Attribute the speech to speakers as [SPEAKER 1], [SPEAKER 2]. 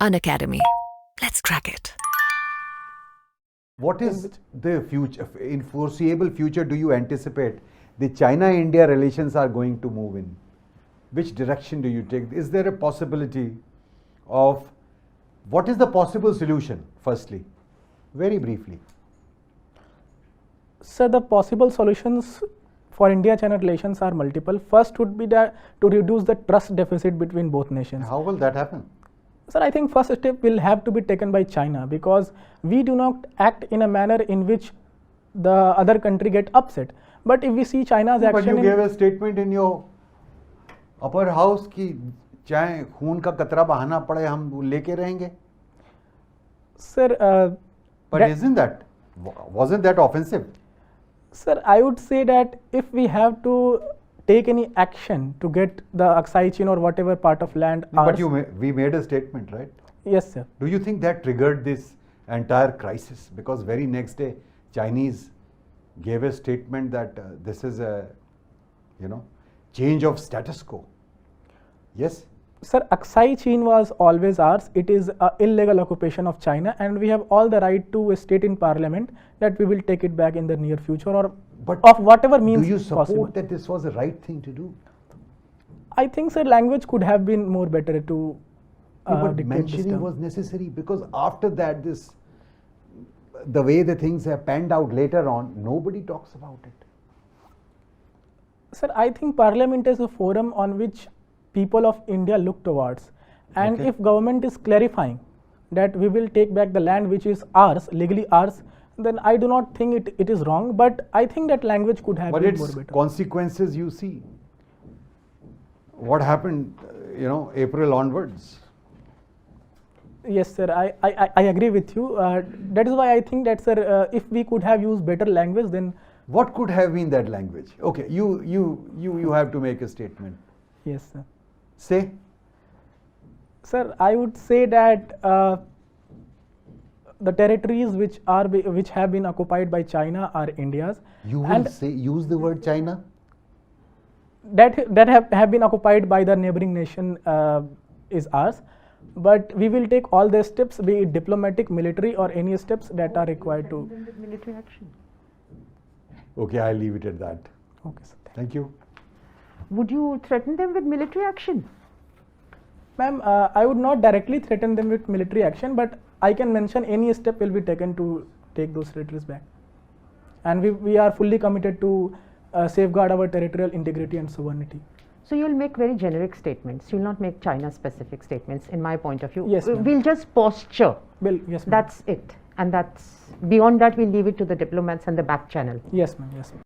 [SPEAKER 1] Unacademy. Let's crack it.
[SPEAKER 2] What is the future, in foreseeable future, do you anticipate the China-India relations are going to move in? Which direction do you take? Is there a possibility of, what is the possible solution, firstly? Very briefly.
[SPEAKER 3] So the possible solutions for India-China relations are multiple. First would be that to reduce the trust deficit between both nations.
[SPEAKER 2] How will that happen?
[SPEAKER 3] Sir, I think first step will have to be taken by China, because we do not act in a manner in which the other country get upset. But if we see China's
[SPEAKER 2] But
[SPEAKER 3] action
[SPEAKER 2] you gave a statement in your upper house कि चाहे खून का कतरा बहाना पड़े हम लेके रहेंगे.
[SPEAKER 3] Sir,
[SPEAKER 2] But wasn't that offensive?
[SPEAKER 3] Sir, I would say that if we have to take any action to get the Aksai Chin or whatever part of land
[SPEAKER 2] But
[SPEAKER 3] ours-
[SPEAKER 2] we made a statement, right?
[SPEAKER 3] Yes, sir.
[SPEAKER 2] Do you think that triggered this entire crisis? Because very next day, Chinese gave a statement that this is a, change of status quo. Yes?
[SPEAKER 3] Sir, Aksai Chin was always ours. It is an illegal occupation of China, and we have all the right to state in parliament that we will take it back in the near future, or
[SPEAKER 2] But
[SPEAKER 3] of whatever means
[SPEAKER 2] do you support
[SPEAKER 3] possible.
[SPEAKER 2] that this was the right thing to do?
[SPEAKER 3] I think, sir, language could have been more better to
[SPEAKER 2] But
[SPEAKER 3] dictate this
[SPEAKER 2] mentioning
[SPEAKER 3] term.
[SPEAKER 2] was necessary, because after that, the way the things have panned out later on, nobody talks about it.
[SPEAKER 3] Sir, I think parliament is a forum on which people of India look towards, and
[SPEAKER 2] Okay.
[SPEAKER 3] if government is clarifying that we will take back the land which is ours, legally ours, then I do not think it is wrong, but I think that language could have
[SPEAKER 2] But
[SPEAKER 3] been more
[SPEAKER 2] its
[SPEAKER 3] better.
[SPEAKER 2] consequences you see. What happened, April onwards?
[SPEAKER 3] Yes, sir, I agree with you. That is why I think that, sir, if we could have used better language, then
[SPEAKER 2] What could have been that language? Okay, you have to make a statement.
[SPEAKER 3] yes, sir.
[SPEAKER 2] Say.
[SPEAKER 3] Sir, I would say that the territories which have been occupied by China are India's.
[SPEAKER 2] You will
[SPEAKER 3] And
[SPEAKER 2] use the word China?
[SPEAKER 3] that have been occupied by the neighboring nation is ours, but we will take all the steps, be it diplomatic, military, or any steps that are required to.
[SPEAKER 4] Threaten them with military action.
[SPEAKER 2] Okay, I'll leave it at that.
[SPEAKER 3] Okay, sir.
[SPEAKER 2] Thank you.
[SPEAKER 4] Would you threaten them with military action?
[SPEAKER 3] Ma'am, I would not directly threaten them with military action, but I can mention any step will be taken to take those territories back, and we are fully committed to safeguard our territorial integrity and sovereignty.
[SPEAKER 4] So you'll make very generic statements. You'll not make China-specific statements, in my point of view.
[SPEAKER 3] Yes, ma'am.
[SPEAKER 4] We'll just posture.
[SPEAKER 3] Well, yes, ma'am.
[SPEAKER 4] That's it. And beyond that, we'll leave it to the diplomats and the back channel.
[SPEAKER 3] Yes, ma'am. Yes, ma'am.